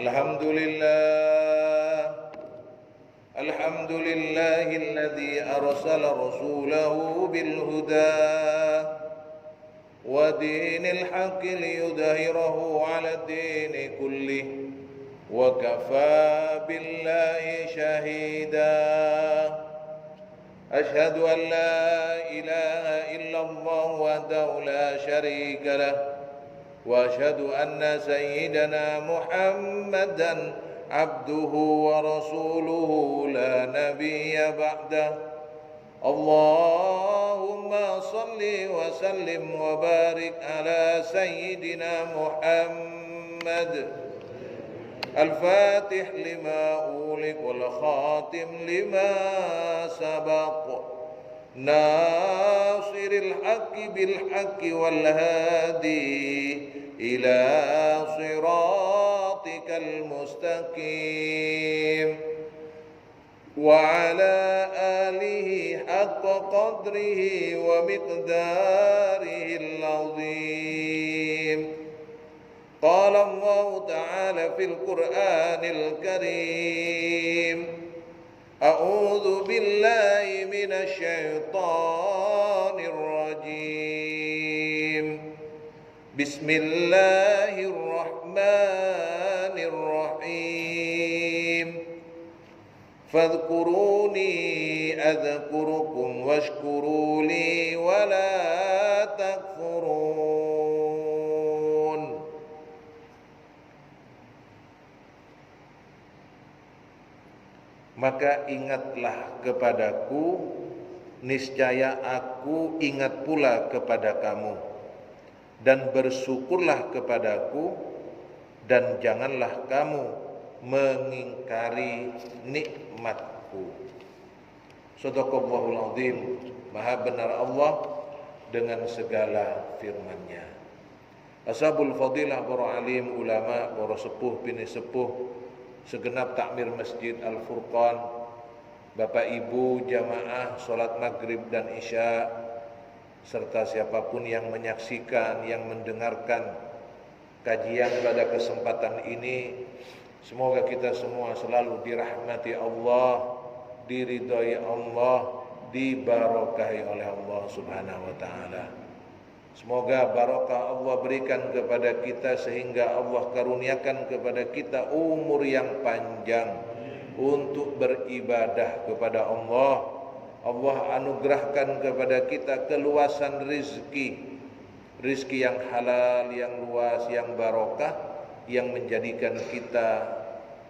الحمد لله الذي أرسل رسوله بالهدى ودين الحق ليظهره على الدين كله وكفى بالله شهيدا أشهد أن لا إله إلا الله وحده لا شريك له وأشهد أن سيدنا محمدا عبده ورسوله لا نبي بعده اللهم صل وسلم وبارك على سيدنا محمد الفاتح لما أغلق والخاتم لما سبق ناصر الحق بالحق والهادي إلى صراطك المستقيم وعلى آله حق قدره ومقداره العظيم قال الله تعالى في القرآن الكريم أعوذ بالله من الشيطان الرجيم بسم الله الرحمن الرحيم فاذكروني أذكركم واشكروا لي ولا تكفرون. Maka ingatlah kepadaku, niscaya aku ingat pula kepada kamu, dan bersyukurlah kepadaku, dan janganlah kamu mengingkari nikmatku. Shadaqallahul azim. Maha benar Allah dengan segala firman-Nya. Ashabul fadilah, para alim, ulama, para sepuh, bini sepuh, segenap takmir Masjid Al-Furqan, Bapak Ibu jamaah salat maghrib dan isya, serta siapapun yang menyaksikan, yang mendengarkan kajian pada kesempatan ini, semoga kita semua selalu dirahmati Allah, diridhai Allah, dibarokahi oleh Allah Subhanahu wa taala. Semoga barokah Allah berikan kepada kita sehingga Allah karuniakan kepada kita umur yang panjang untuk beribadah kepada Allah. Allah anugerahkan kepada kita keluasan rizki yang halal, yang luas, yang barokah, yang menjadikan kita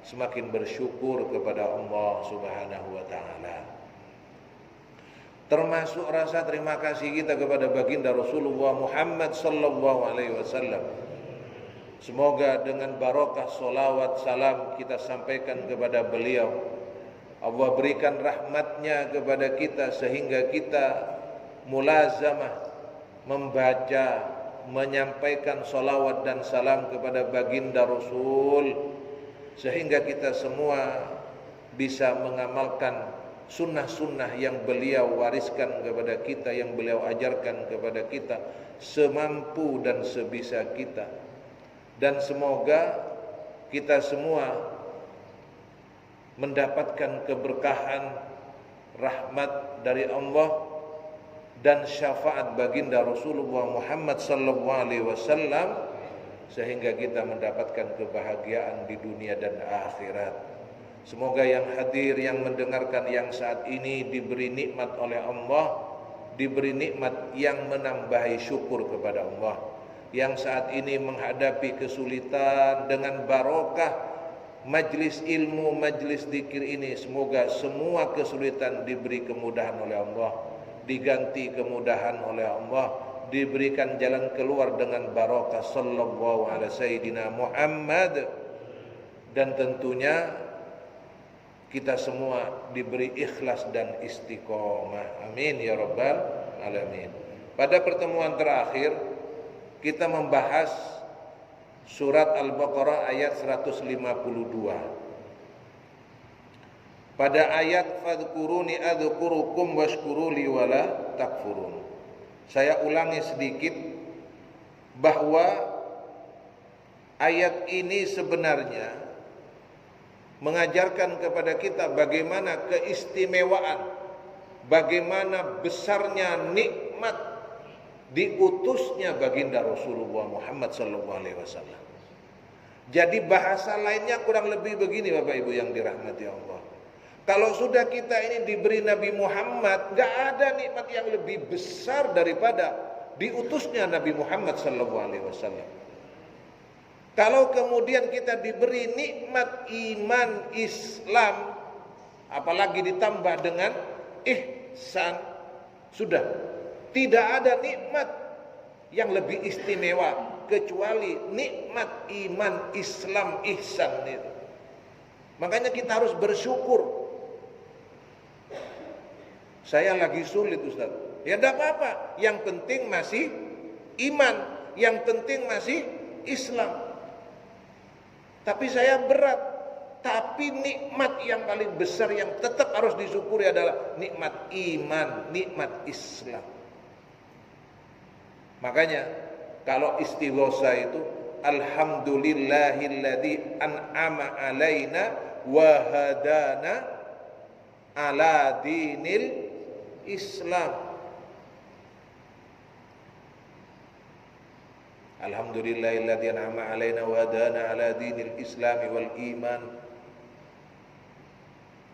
semakin bersyukur kepada Allah Subhanahu wa taala. Termasuk rasa terima kasih kita kepada baginda Rasulullah Muhammad sallallahu alaihi wasallam. Semoga dengan barokah salawat salam kita sampaikan kepada beliau, Allah berikan rahmatnya kepada kita sehingga kita mulazamah membaca, menyampaikan salawat dan salam kepada baginda Rasul, sehingga kita semua bisa mengamalkan sunnah-sunnah yang beliau wariskan kepada kita, yang beliau ajarkan kepada kita semampu dan sebisa kita. Dan semoga kita semua mendapatkan keberkahan, rahmat dari Allah dan syafaat baginda Rasulullah Muhammad sallallahu alaihi wasallam, sehingga kita mendapatkan kebahagiaan di dunia dan akhirat. Semoga yang hadir, yang mendengarkan, yang saat ini diberi nikmat oleh Allah, diberi nikmat yang menambahi syukur kepada Allah. Yang saat ini menghadapi kesulitan, dengan barokah majlis ilmu, majlis zikir ini, semoga semua kesulitan diberi kemudahan oleh Allah, diganti kemudahan oleh Allah, diberikan jalan keluar dengan barokah sallallahu alaihi sayyidina Muhammad. Dan tentunya kita semua diberi ikhlas dan istiqomah. Amin ya rabbal alamin. Pada pertemuan terakhir kita membahas surat Al-Baqarah ayat 152. Pada ayat fadhkuruni adzkurukum washkuruli wala takfurun. Saya ulangi sedikit bahwa ayat ini sebenarnya mengajarkan kepada kita bagaimana keistimewaan, bagaimana besarnya nikmat diutusnya baginda Rasulullah Muhammad SAW. Jadi bahasa lainnya kurang lebih begini Bapak Ibu yang dirahmati Allah. Kalau sudah kita ini diberi Nabi Muhammad, gak ada nikmat yang lebih besar daripada diutusnya Nabi Muhammad SAW. Kalau kemudian kita diberi nikmat iman Islam, apalagi ditambah dengan ihsan, sudah tidak ada nikmat yang lebih istimewa kecuali nikmat iman Islam ihsan itu. Makanya kita harus bersyukur. Saya lagi sulit Ustaz. Ya tidak apa-apa, yang penting masih iman, yang penting masih Islam. Tapi saya berat. Tapi nikmat yang paling besar yang tetap harus disyukuri adalah nikmat iman, nikmat Islam. Makanya kalau istighosa itu alhamdulillahilladzi an'ama alaina wa hadana ala dinil Islam. Alhamdulillahilladzi an'ama alaina wa hadana ala dinil Islam wal iman.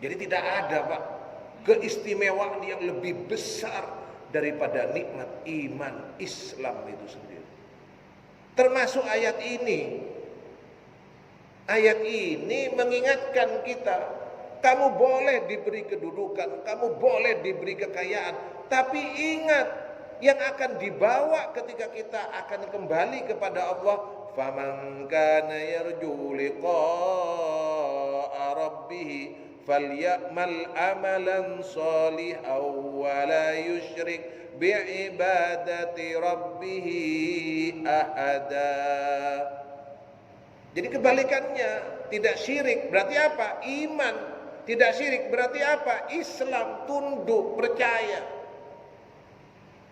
Jadi tidak ada Pak keistimewaan yang lebih besar daripada nikmat iman Islam itu sendiri. Termasuk ayat ini. Ayat ini mengingatkan kita, kamu boleh diberi kedudukan, kamu boleh diberi kekayaan, tapi ingat yang akan dibawa ketika kita akan kembali kepada Allah, faman kana yarju liqa'a rabbih falyamal amalan shalihan wa la yusyrik bi'ibadati rabbih ahada. Jadi kebalikannya, tidak syirik berarti apa? Iman. Tidak syirik berarti apa? Islam, tunduk, percaya.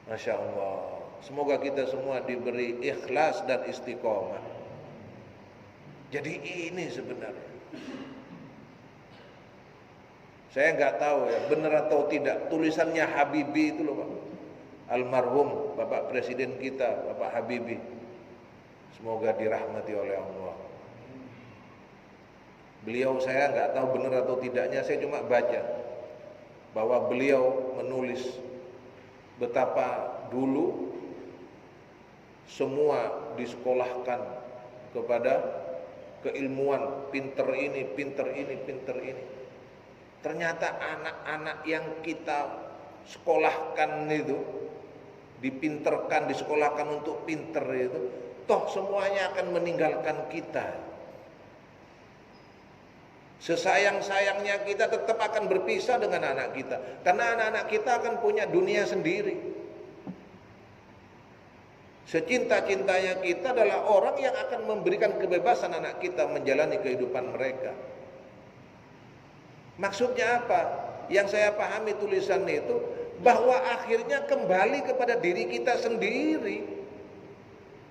Masya Allah. Semoga kita semua diberi ikhlas dan istiqomah. Jadi ini sebenarnya. Saya nggak tahu ya benar atau tidak tulisannya Habibie itu loh Pak. Almarhum Bapak Presiden kita, Bapak Habibie. Semoga dirahmati oleh Allah. Beliau saya nggak tahu benar atau tidaknya, saya cuma baca bahwa beliau menulis betapa dulu semua disekolahkan kepada keilmuan, pinter ini, pinter ini, pinter ini. Ternyata anak-anak yang kita sekolahkan itu, dipinterkan, disekolahkan untuk pinter itu, toh semuanya akan meninggalkan kita. Sesayang-sayangnya kita tetap akan berpisah dengan anak kita, karena anak-anak kita akan punya dunia sendiri. Secinta-cintanya kita adalah orang yang akan memberikan kebebasan anak kita menjalani kehidupan mereka. Maksudnya apa? Yang saya pahami tulisan itu, bahwa akhirnya kembali kepada diri kita sendiri.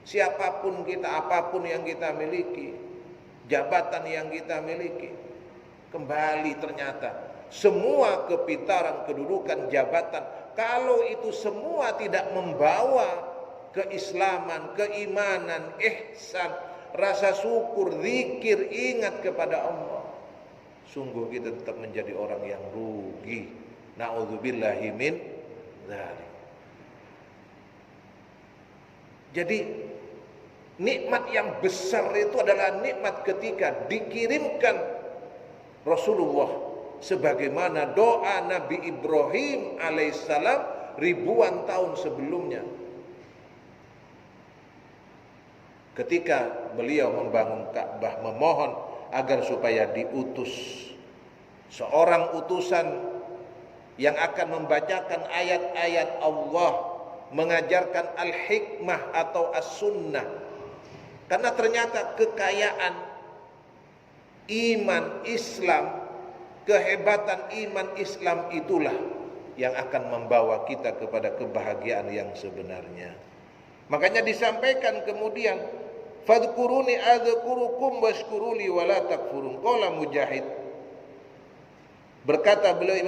Siapapun kita, apapun yang kita miliki, jabatan yang kita miliki, kembali ternyata semua kepintaran, kedudukan, jabatan, kalau itu semua tidak membawa keislaman, keimanan, ihsan, rasa syukur, zikir, ingat kepada Allah, sungguh kita tetap menjadi orang yang rugi. Na'udzubillahi min dzalik. Jadi nikmat yang besar itu adalah nikmat ketika dikirimkan Rasulullah, sebagaimana doa Nabi Ibrahim alaihissalam ribuan tahun sebelumnya, ketika beliau membangun Ka'bah, memohon agar supaya diutus seorang utusan yang akan membacakan ayat-ayat Allah, mengajarkan al-hikmah atau as-sunnah. Karena ternyata kekayaan iman Islam, kehebatan iman Islam itulah yang akan membawa kita kepada kebahagiaan yang sebenarnya. Makanya disampaikan kemudian, fadhkuruni adzkurukum washkuruli wala takfurun. Qala Mujahid, Berkata beliau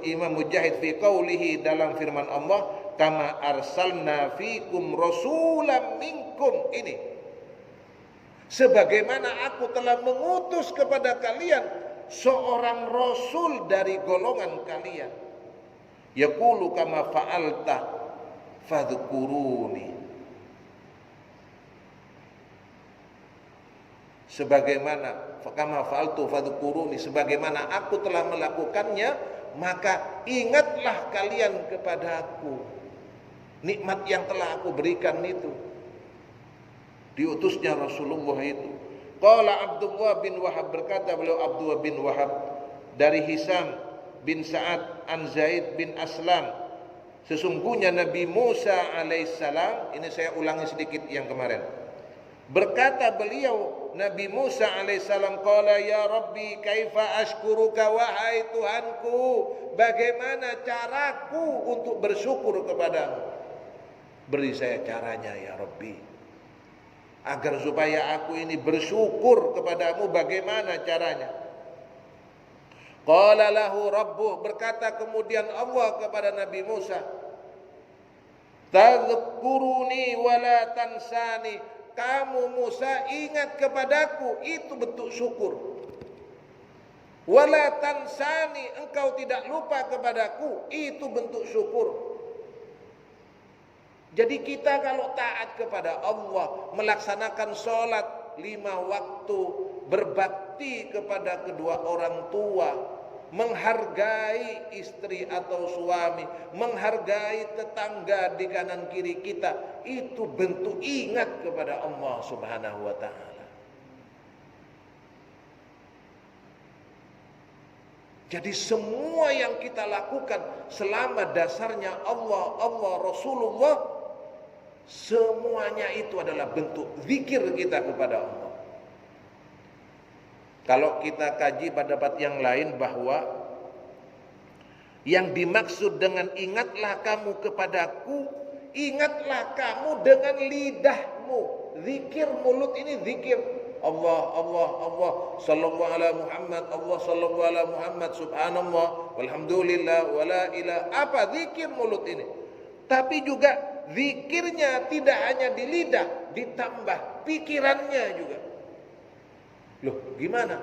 Imam Mujahid fi qaulihi, dalam firman Allah, kama arsalna fikum rasulam minkum. Ini sebagaimana aku telah mengutus kepada kalian seorang rasul dari golongan kalian. Yaqulu kama fa'alta fadhkuruni. Sebagaimana kama fa'altu fadhkuruni, sebagaimana aku telah melakukannya, maka ingatlah kalian kepada aku. Nikmat yang telah aku berikan itu, diutusnya Rasulullah itu. Qala Abdullah bin Wahab, berkata beliau Abdullah bin Wahab dari Hisam bin Sa'ad an Zaid bin Aslam, sesungguhnya Nabi Musa alaihissalam, ini saya ulangi sedikit yang kemarin. Berkata beliau Nabi Musa alaihissalam, qala ya Rabbi kaifa ashkuruka, wahai Tuhanku, bagaimana caraku untuk bersyukur kepadamu? Beri saya caranya ya Rabbi, agar supaya aku ini bersyukur kepadamu, bagaimana caranya? Qala lahu rabbuh, berkata kemudian Allah kepada Nabi Musa, tadhkuruni wala tansani, kamu Musa ingat kepadaku, itu bentuk syukur. Wala tansani, engkau tidak lupa kepadaku, itu bentuk syukur. Jadi kita kalau taat kepada Allah, melaksanakan sholat 5 waktu, berbakti kepada kedua orang tua, menghargai istri atau suami, menghargai tetangga di kanan kiri kita, itu bentuk ingat kepada Allah Subhanahu wa ta'ala. Jadi semua yang kita lakukan selama dasarnya Allah, Rasulullah, semuanya itu adalah bentuk zikir kita kepada Allah. Kalau kita kaji pada bab yang lain, bahwa yang dimaksud dengan ingatlah kamu kepadaku, ingatlah kamu dengan lidahmu. Zikir mulut ini zikir Allah, Allah, Allah, sallallahu ala Muhammad, Allah sallallahu ala Muhammad, subhanallah, walhamdulillah, wala ilaha. Apa zikir mulut ini? Tapi juga zikirnya tidak hanya di lidah, ditambah pikirannya juga. Loh, gimana?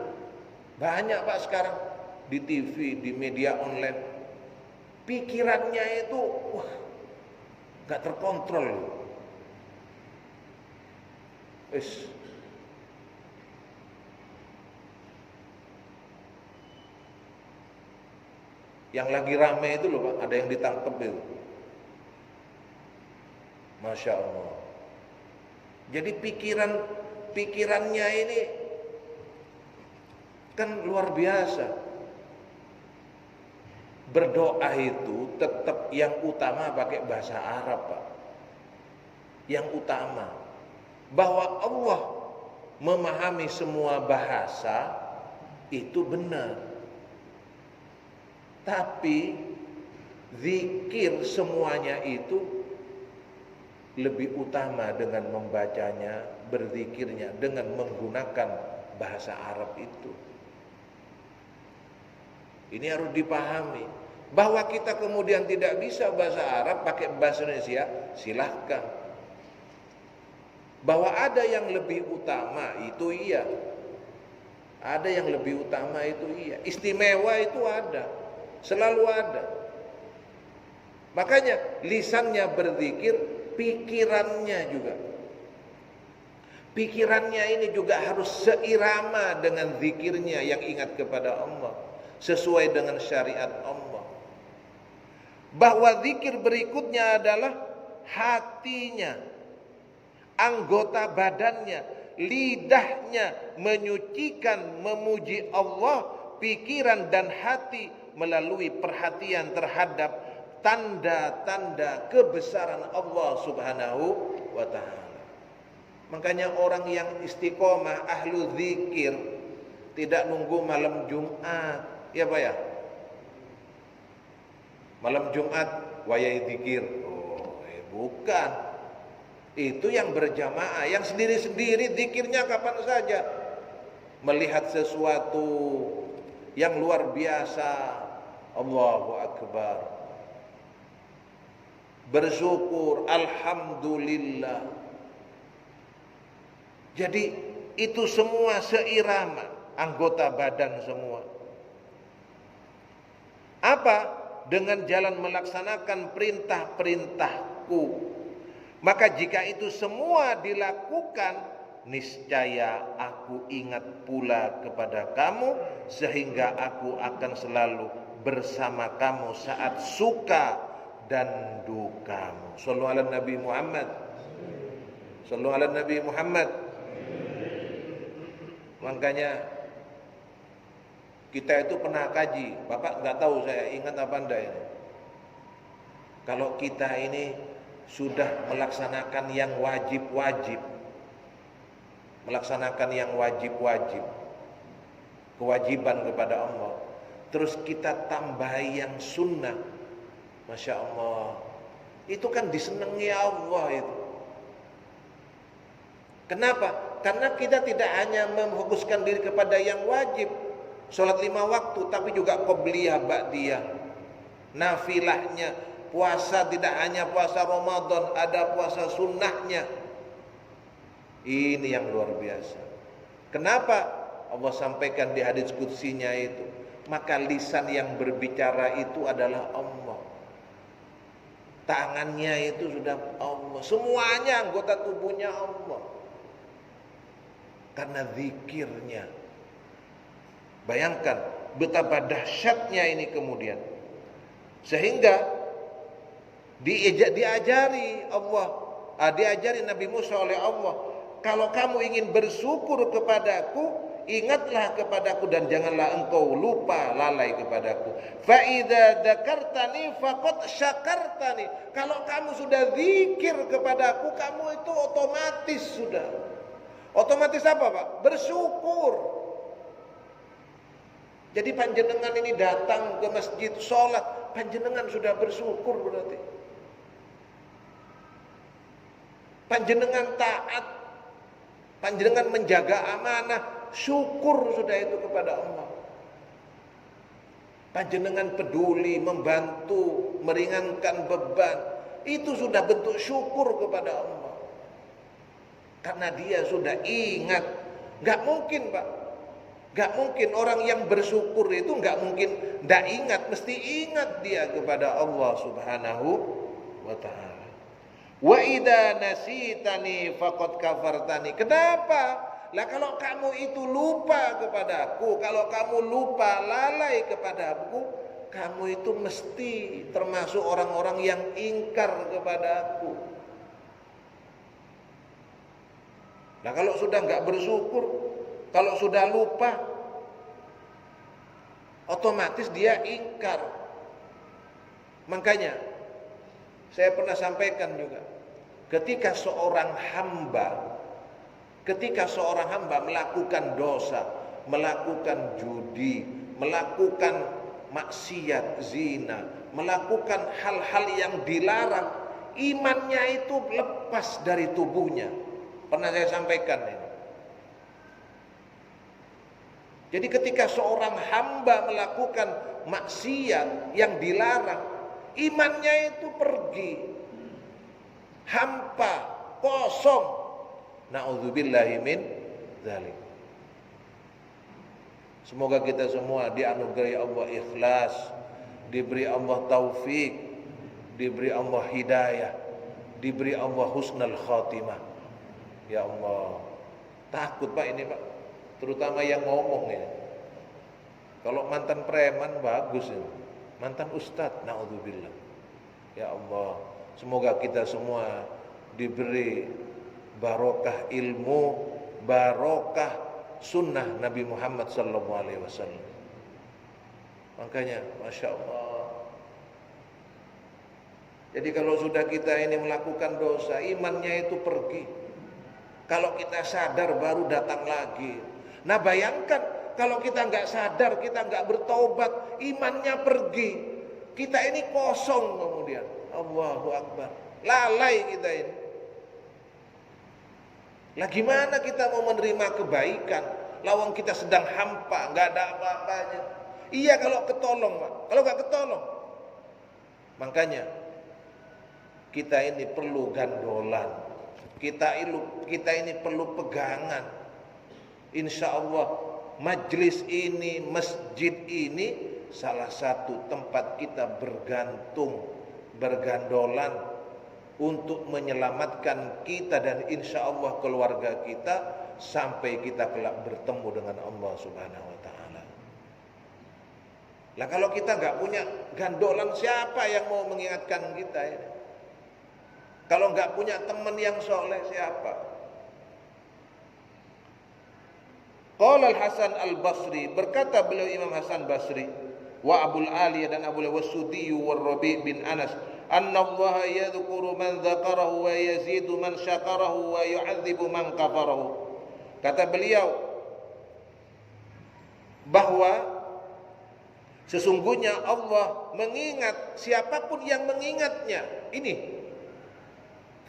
Banyak Pak sekarang di TV, di media online, pikirannya itu wah, gak terkontrol. Yang lagi rame itu loh Pak, ada yang ditangkap itu. Masya Allah. Jadi pikirannya ini kan luar biasa. Berdoa itu tetap yang utama pakai bahasa Arab Pak. Yang utama, bahwa Allah memahami semua bahasa itu benar. Tapi zikir semuanya itu lebih utama dengan membacanya, berzikirnya dengan menggunakan bahasa Arab itu. Ini harus dipahami. Bahwa kita kemudian tidak bisa bahasa Arab, pakai bahasa Indonesia, silahkan. Bahwa ada yang lebih utama, itu iya. Ada yang lebih utama, itu iya. Istimewa itu ada, selalu ada. Makanya lisannya berzikir, pikirannya juga. Pikirannya ini juga harus seirama dengan zikirnya yang ingat kepada Allah, sesuai dengan syariat Allah. Bahwa zikir berikutnya adalah hatinya, anggota badannya, lidahnya menyucikan, memuji Allah, pikiran dan hati melalui perhatian terhadap tanda-tanda kebesaran Allah Subhanahu wa ta'ala. Makanya orang yang istiqomah, ahlu zikir, tidak nunggu malam Jumat, ya Pak ya? Malam Jumat wayai zikir. Oh, bukan. Itu yang berjamaah, yang sendiri-sendiri zikirnya kapan saja. Melihat sesuatu yang luar biasa, Allahu Akbar. Bersyukur, alhamdulillah. Jadi itu semua seirama, anggota badan semua. Apa? Dengan jalan melaksanakan perintah-perintahku. Maka jika itu semua dilakukan, niscaya aku ingat pula kepada kamu, sehingga aku akan selalu bersama kamu saat suka dan dukamu. Sallu ala Nabi Muhammad. Sallu ala Nabi Muhammad. Makanya kita itu pernah kaji, Bapak nggak tahu saya ingat apa enggak ini. Kalau kita ini sudah melaksanakan yang wajib-wajib, melaksanakan yang wajib-wajib, kewajiban kepada Allah, terus kita tambahi yang sunnah, Masya Allah, itu kan disenangi Allah itu. Kenapa? Karena kita tidak hanya memfokuskan diri kepada yang wajib, sholat 5 waktu, tapi juga qobliyah, ba'diyah, nafilahnya, puasa tidak hanya puasa Ramadan, ada puasa sunnahnya. Ini yang luar biasa. Kenapa? Allah sampaikan di hadits qudsinya itu, maka lisan yang berbicara itu adalah Allah, tangannya itu sudah Allah, semuanya anggota tubuhnya Allah, karena zikirnya. Bayangkan betapa dahsyatnya ini kemudian, sehingga diajari Allah, diajari Nabi Musa oleh Allah, kalau kamu ingin bersyukur kepadaku, ingatlah kepadaku dan janganlah engkau lupa lalai kepadaku. Fa idza dzakartani faqad syakartani. Kalau kamu sudah zikir kepadaku, kamu itu otomatis sudah. Otomatis apa, Pak? Bersyukur. Jadi panjenengan ini datang ke masjid sholat, panjenengan sudah bersyukur berarti. Panjenengan taat, panjenengan menjaga amanah, syukur sudah itu kepada Allah. Panjenengan peduli, membantu, meringankan beban, itu sudah bentuk syukur kepada Allah. Karena dia sudah ingat. Gak mungkin, Pak, gak mungkin orang yang bersyukur itu gak mungkin gak ingat, mesti ingat dia kepada Allah Subhanahu wa ta'ala. Wa idza nasitani faqad kafartani. Kenapa? Lah kalau kamu itu lupa kepadaku, kalau kamu lupa lalai kepadaku, kamu itu mesti termasuk orang-orang yang ingkar kepadaku. Nah kalau sudah nggak bersyukur, kalau sudah lupa, otomatis dia ingkar. Makanya saya pernah sampaikan juga, ketika seorang hamba melakukan dosa, melakukan judi, melakukan maksiat, zina, melakukan hal-hal yang dilarang, imannya itu lepas dari tubuhnya. Pernah saya sampaikan ini. Jadi ketika seorang hamba melakukan maksiat yang dilarang, imannya itu pergi, hampa, kosong. Na'udzubillahi min dzalik. Semoga kita semua dianugerahi Allah ikhlas, diberi Allah taufik, diberi Allah hidayah, diberi Allah husnul khatimah. Ya Allah, takut Pak ini Pak, terutama yang ngomong ini. Kalau mantan preman bagus ini, mantan ustadz, na'udzubillah. Ya Allah, semoga kita semua diberi barokah ilmu, barokah sunnah Nabi Muhammad SAW. Makanya, Masya Allah. Jadi kalau sudah kita ini melakukan dosa, imannya itu pergi. Kalau kita sadar baru datang lagi. Nah bayangkan kalau kita nggak sadar, kita nggak bertobat, imannya pergi, kita ini kosong kemudian. Allahu Akbar, lalai kita ini. Lah gimana kita mau menerima kebaikan? Lawang kita sedang hampa, nggak ada apa-apanya. Iya kalau ketolong, Pak. Kalau nggak ketolong. Makanya kita ini perlu gandolan. Kita ini perlu pegangan. Insya Allah majlis ini, masjid ini salah satu tempat kita bergandolan untuk menyelamatkan kita dan insya Allah keluarga kita sampai kita kelak bertemu dengan Allah Subhanahu wa ta'ala. Lah kalau kita nggak punya gandolan, siapa yang mau mengingatkan kita ini? Kalau nggak punya teman yang soleh, siapa? Qala Al-Hasan Al-Basri, berkata beliau Imam Hasan Basri, wa Abul Aliyah dan Abu Wasudi wa Rabi' bin Anas, anna Allah yadhkuru man dzakarahu wa yazidu man syakarahu wa yu'adzibu man kafarahu. Kata beliau bahwa sesungguhnya Allah mengingat siapapun yang mengingatnya. Ini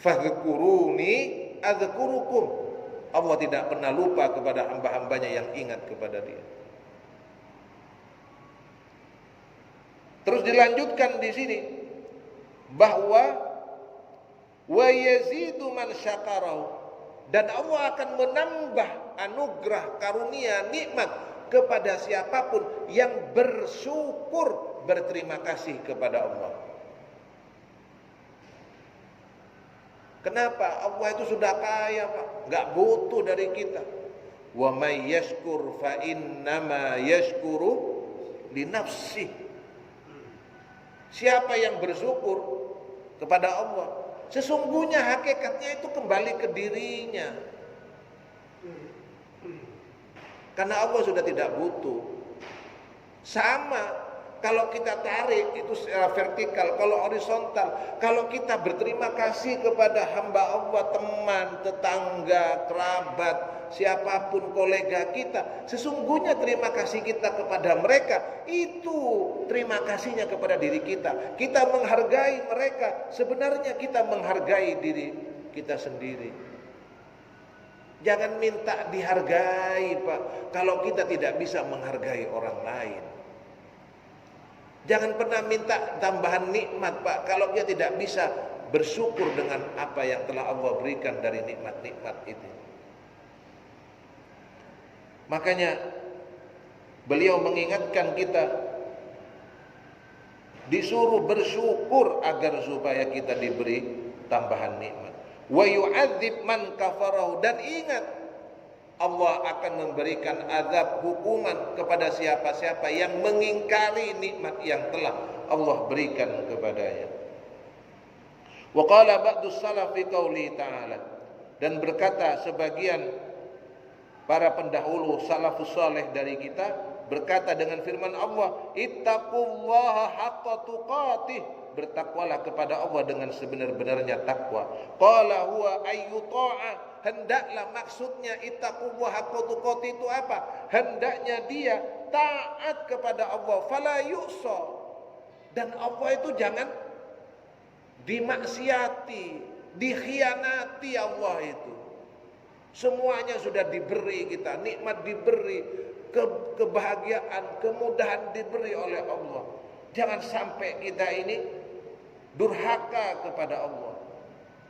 fadhkuruni adzkurukum. Allah tidak pernah lupa kepada hamba-hambanya yang ingat kepada Dia. Terus dilanjutkan di sini bahwa wa yazidu man syakarahu, dan Allah akan menambah anugerah, karunia, nikmat kepada siapapun yang bersyukur, berterima kasih kepada Allah. Kenapa? Allah itu sudah kaya, Pak. Enggak butuh dari kita. Wa may yashkur fa innama yashkuru li nafsih. Siapa yang bersyukur kepada Allah, sesungguhnya hakikatnya itu kembali ke dirinya. Karena Allah sudah tidak butuh. Sama kalau kita tarik itu secara vertikal, kalau horizontal, kalau kita berterima kasih kepada hamba Allah, teman, tetangga, kerabat, siapapun kolega kita, sesungguhnya terima kasih kita kepada mereka itu terima kasihnya kepada diri kita. Kita menghargai mereka, sebenarnya kita menghargai diri kita sendiri. Jangan minta dihargai, Pak, kalau kita tidak bisa menghargai orang lain. Jangan pernah minta tambahan nikmat, Pak, kalau dia tidak bisa bersyukur dengan apa yang telah Allah berikan dari nikmat-nikmat itu. Makanya beliau mengingatkan kita disuruh bersyukur agar supaya kita diberi tambahan nikmat. Wa yu'adzib man kafarahu, dan ingat Allah akan memberikan azab, hukuman kepada siapa-siapa yang mengingkari nikmat yang telah Allah berikan kepadanya. Wa qala ba'du salaf fi qouli ta'ala, dan berkata sebagian para pendahulu salafus saleh dari kita berkata dengan firman Allah, ittaqullaha haqqa tuqatih, bertakwalah kepada Allah dengan sebenar-benarnya takwa. Qala huwa ayyu ta'ah, hendaklah, maksudnya ittaqullaha haqqa tuqatih itu apa? Hendaknya dia taat kepada Allah, fala yu'sa, dan Allah itu jangan dimaksiati, dikhianati. Allah itu semuanya sudah diberi kita, nikmat diberi, kebahagiaan, kemudahan diberi oleh Allah. Jangan sampai kita ini durhaka kepada Allah.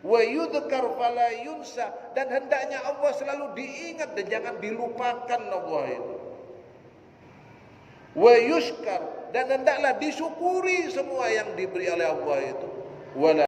Wa yudhkar fala yunsa, dan hendaknya Allah selalu diingat dan jangan dilupakan Allah itu. Wa yushkar, dan hendaklah disyukuri semua yang diberi oleh Allah itu. Wala